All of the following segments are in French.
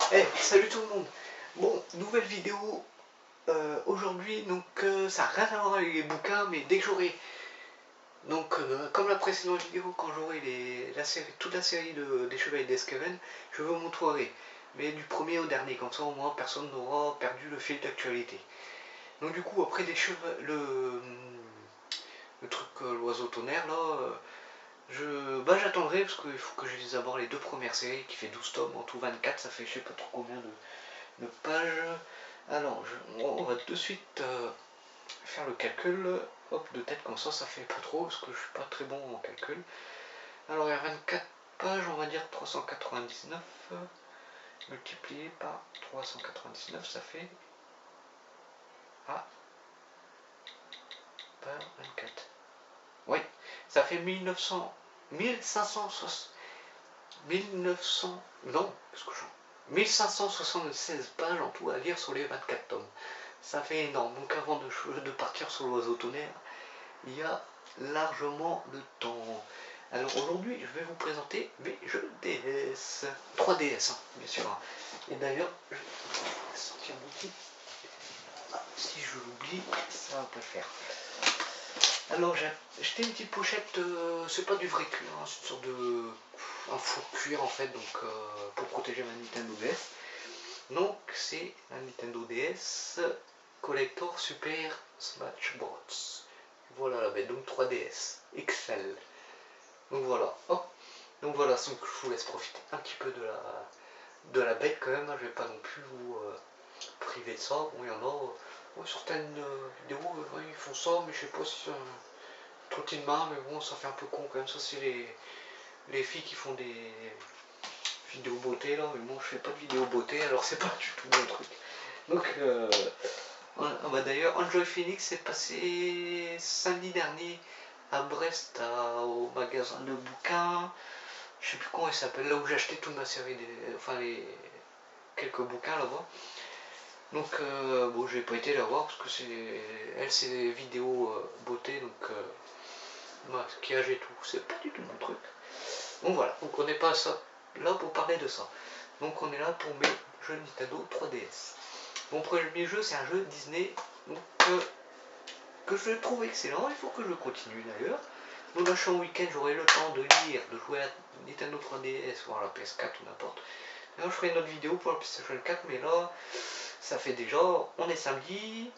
Salut tout le monde. Bon, nouvelle vidéo aujourd'hui, donc ça n'a rien à voir avec les bouquins, mais dès que j'aurai, donc comme la précédente vidéo, quand j'aurai toute la série des Chevaliers d'Escaven, je vous montrerai. Mais du premier au dernier, comme ça au moins personne n'aura perdu le fil d'actualité. Donc du coup, après le truc, l'oiseau tonnerre, là, j'attendrai, parce qu'il faut que je lise d'abord les deux premières séries, qui fait 12 tomes, en tout 24, ça fait je sais pas trop combien de pages. Alors, on va de suite faire le calcul. Hop, de tête comme ça fait pas trop, parce que je suis pas très bon en calcul. Alors, il y a 24 pages, on va dire 399, multiplié par 399, ça fait... Ah, par 24. Oui, ça fait 1900... 1560... 1900... Non, parce que 1576 pages en tout à lire sur les 24 tomes. Ça fait énorme. Donc avant de partir sur l'oiseau tonnerre, il y a largement de temps. Alors aujourd'hui, je vais vous présenter mes jeux DS. 3DS, hein, bien sûr. Et d'ailleurs, je vais sortir mon petit. Ah, si je l'oublie, ça va pas le faire. Alors j'ai acheté une petite pochette, c'est pas du vrai cuir, hein, c'est une sorte de... un faux cuir en fait, donc pour protéger ma Nintendo DS. Donc c'est la Nintendo DS Collector Super Smash Bros. Voilà la bête, donc 3DS XL. Donc voilà, hop. Donc voilà, donc je vous laisse profiter un petit peu de la bête quand même, hein. Je vais pas non plus vous priver de ça. Bon, il y en a, certaines vidéos, ils font ça, mais je sais pas si c'est de main, mais bon, ça fait un peu con quand même. Ça, c'est les filles qui font des vidéos beauté là, mais bon, je fais pas de vidéos beauté, alors c'est pas du tout mon truc. Donc, d'ailleurs, Enjoy Phoenix est passé samedi dernier à Brest au magasin de bouquins. Je sais plus comment il s'appelle, là où j'ai acheté toute ma série, enfin les quelques bouquins là-bas. Donc bon, j'ai pas été la voir parce que c'est des vidéos beauté, donc maquillage et tout, c'est pas du tout mon truc. Donc voilà, donc on n'est pas là pour parler de ça. Donc on est là pour mes jeux Nintendo 3DS. Mon premier jeu, c'est un jeu Disney, donc que je trouve excellent, il faut que je continue d'ailleurs. Donc là je suis en week-end, j'aurai le temps de lire, de jouer à Nintendo 3DS, ou à la PS4 ou n'importe. D'ailleurs je ferai une autre vidéo pour la PlayStation 4, mais là, ça fait déjà, on est samedi,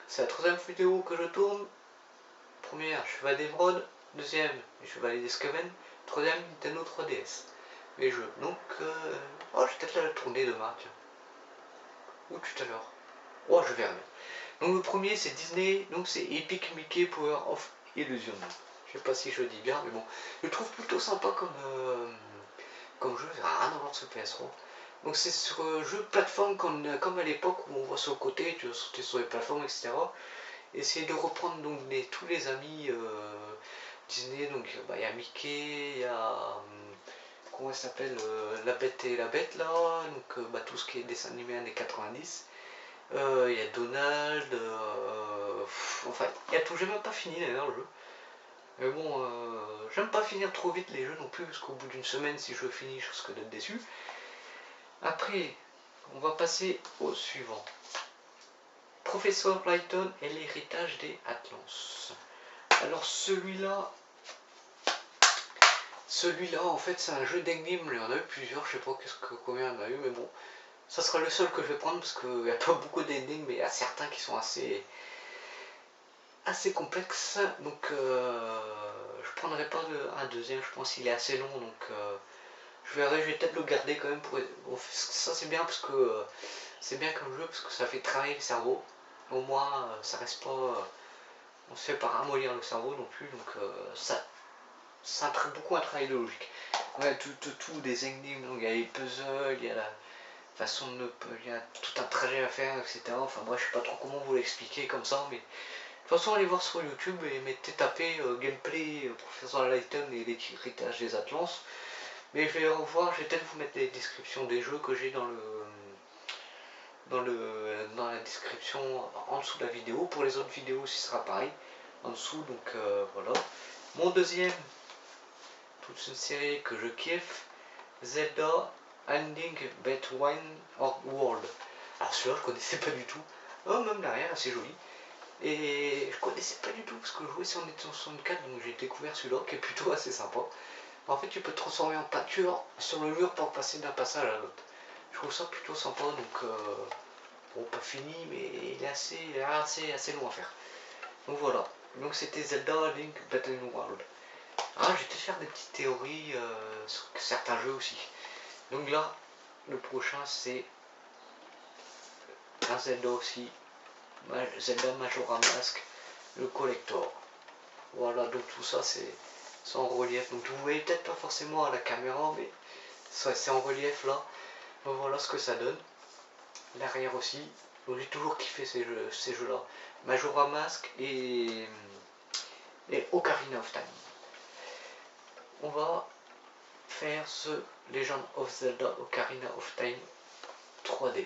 c'est la troisième vidéo que je tourne. Première, Cheval d'Emeraude, deuxième, Cheval d'Escaven, troisième, Nintendo 3DS. Les jeux. Donc, oh, je vais peut-être la tourner demain, tiens. Ou tout à l'heure. Oh, je verrai. Donc le premier c'est Disney, donc c'est Epic Mickey Power of Illusion. Je sais pas si je dis bien, mais bon, je le trouve plutôt sympa comme jeu, rien à voir de ce PS3. Donc c'est sur jeu plateforme comme à l'époque où on voit sur le côté, tu vas sauter sur les plateformes, etc. Essayer de reprendre donc tous les amis Disney, donc il y a Mickey, il y a comment elle s'appelle, La Bête et la Bête là, donc tout ce qui est dessin animé années 90. Il y a Donald, enfin, il y a tout, j'ai même pas fini d'ailleurs le jeu. Mais bon, j'aime pas finir trop vite les jeux non plus, parce qu'au bout d'une semaine, si je finis, je risque d'être déçu. Après, on va passer au suivant. Professeur Layton et l'héritage des Atlans. Alors celui-là, en fait, c'est un jeu d'énigmes, il y en a eu plusieurs, je sais pas combien il y en a eu, mais bon, ça sera le seul que je vais prendre, parce qu'il n'y a pas beaucoup d'énigmes, mais il y a certains qui sont assez complexes, donc je prendrai pas un deuxième, je pense qu'il est assez long, donc je vais peut-être le garder quand même pour... Bon, ça c'est bien parce que c'est bien comme jeu, parce que ça fait travailler le cerveau, au moins ça reste pas... on se fait pas ramollir le cerveau non plus, donc ça entraîne beaucoup un travail de logique. Ouais, tout des énigmes, donc il y a les puzzles, il y a la façon de... il y a tout un trajet à faire, etc. Enfin bref, je sais pas trop comment vous l'expliquer comme ça, mais... De toute façon, allez voir sur YouTube et mettez taper gameplay Professeur Layton et l'héritage des Atlans. Mais je vais revoir, je vais peut-être vous mettre les descriptions des jeux que j'ai dans la description en dessous de la vidéo. Pour les autres vidéos aussi, ce sera pareil en dessous, donc voilà. Mon deuxième, toute une série que je kiffe, Zelda Ending Between World. Alors celui-là je connaissais pas du tout. Oh, même derrière assez joli. Et je connaissais pas du tout parce que je jouais sur Nintendo 64, donc j'ai découvert celui-là qui est plutôt assez sympa. En fait tu peux te transformer en peinture sur le mur pour passer d'un passage à l'autre. Je trouve ça plutôt sympa, donc bon, pas fini, mais il est assez long à faire. Donc voilà, donc c'était Zelda Link Between World. Ah, je vais te faire des petites théories sur certains jeux aussi. Donc là, le prochain c'est un Zelda aussi, Zelda Majora Mask, le collector. Voilà, donc tout ça c'est en relief. Donc vous voyez peut-être pas forcément à la caméra, mais c'est en relief là. Donc voilà ce que ça donne. L'arrière aussi. Donc j'ai toujours kiffé ces jeux-là. Majora Mask et Ocarina of Time. On va faire ce Legend of Zelda Ocarina of Time 3D.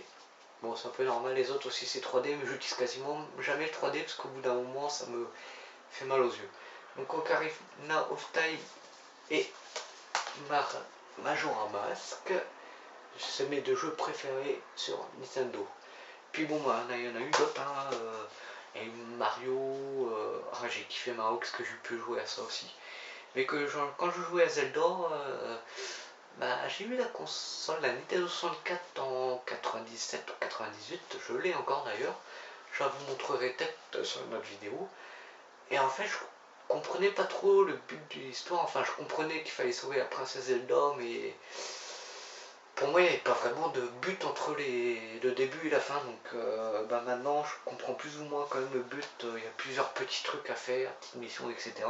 Bon, c'est un peu normal, les autres aussi c'est 3D, mais j'utilise quasiment jamais le 3D parce qu'au bout d'un moment ça me fait mal aux yeux. Donc Ocarina of Time et Majora Mask, c'est mes deux jeux préférés sur Nintendo. Puis bon, bah, il y en a eu d'autres, hein, il y a eu Mario, j'ai kiffé Mario parce que j'ai pu jouer à ça aussi. Mais que quand je jouais à Zelda, bah, j'ai eu la console, la Nintendo 64 en 97 ou 98, je l'ai encore d'ailleurs. Je vous montrerai peut-être sur une autre vidéo. Et en fait, je comprenais pas trop le but de l'histoire. Enfin, je comprenais qu'il fallait sauver la princesse Zelda, mais pour moi, il n'y avait pas vraiment de but entre le début et la fin. Donc bah maintenant, je comprends plus ou moins quand même le but. Il y a plusieurs petits trucs à faire, petites missions, etc.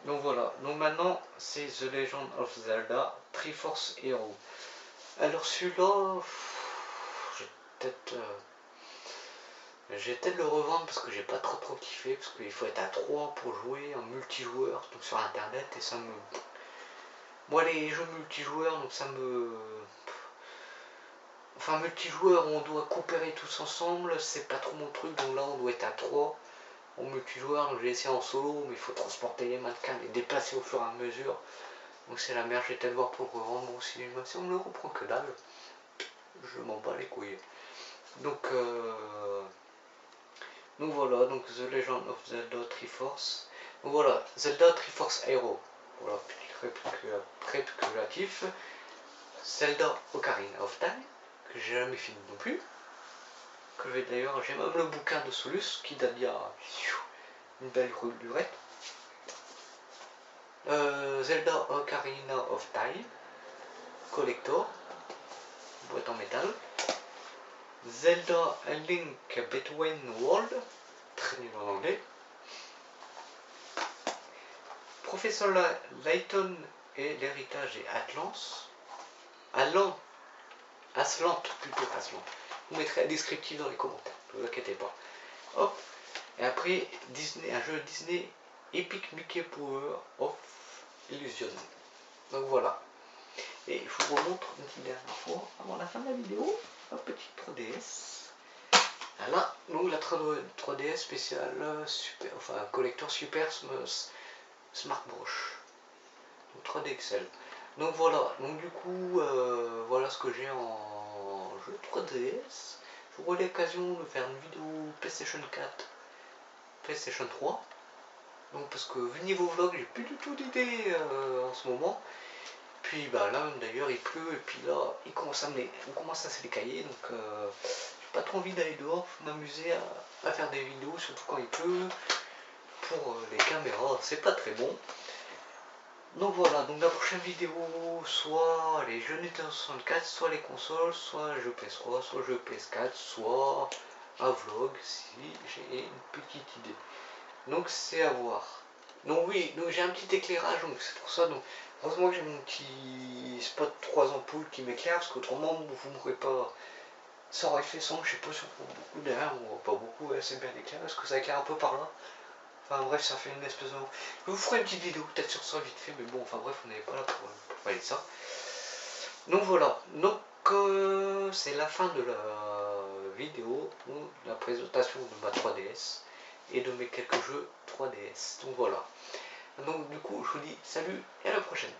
Donc voilà, donc maintenant c'est The Legend of Zelda Triforce Hero. Alors celui-là, je vais peut-être le revendre parce que j'ai pas trop kiffé, parce qu'il faut être à 3 pour jouer en multijoueur, donc sur internet, et ça me... Moi les jeux multijoueurs, donc ça me... Enfin multijoueur, on doit coopérer tous ensemble, c'est pas trop mon truc, donc là on doit être à 3 en multijoueur, donc j'ai essayé en solo, mais il faut transporter les mannequins, les déplacer au fur et à mesure. Donc c'est la merde, je vais peut-être voir pour le revendre. Bon, si on me le reprend que dalle, je m'en bats les couilles. Donc voilà, donc The Legend of Zelda Triforce. Donc voilà, Zelda Triforce Hero. Voilà, petit récapitulatif. Zelda Ocarina of Time, que j'ai jamais fini non plus. Que j'ai même le bouquin de Solus qui date d'il y a une belle durée. Zelda Ocarina of Time, collector, boîte en métal. Zelda A Link Between Worlds, très nul en anglais. Professeur Layton et l'héritage et Aslant plutôt Aslant. Vous mettrez un descriptif dans les commentaires, ne vous inquiétez pas. Hop. Et après Disney, un jeu Disney Epic Mickey Power of Illusion. Donc voilà. Et je vous remontre une petite dernière fois avant la fin de la vidéo, un petit 3DS. Voilà, donc la 3DS spéciale super, enfin collector Super Smart Brush. Donc 3D Excel. Donc voilà, donc du coup, voilà ce que j'ai en jeu 3DS. J'aurai l'occasion de faire une vidéo PlayStation 4, PlayStation 3. Donc parce que vu niveau vlog, j'ai plus du tout d'idées en ce moment. Puis bah là d'ailleurs il pleut et puis là on commence à se décailler, donc j'ai pas trop envie d'aller dehors, m'amuser à faire des vidéos, surtout quand il pleut. Pour les caméras, c'est pas très bon. Donc voilà, donc la prochaine vidéo, soit les jeux Nintendo 64, soit les consoles, soit jeux PS3, soit jeux PS4, soit un vlog si j'ai une petite idée. Donc c'est à voir. Donc oui, donc j'ai un petit éclairage, donc c'est pour ça. Donc heureusement que j'ai mon petit spot 3 ampoules qui m'éclaire, parce qu'autrement vous m'aurez pas. Ça aurait fait sombre, je sais pas sur beaucoup derrière, ou pas beaucoup, ouais, c'est bien éclairé, parce que ça éclaire un peu par là. Enfin bref, ça fait une espèce de... Je vous ferai une petite vidéo peut-être sur ça vite fait, mais bon, enfin bref, on n'est pas là pour parler de ça. Donc voilà, donc c'est la fin de la vidéo, de la présentation de ma 3DS et de mes quelques jeux 3DS. Donc voilà. Donc du coup, je vous dis salut et à la prochaine.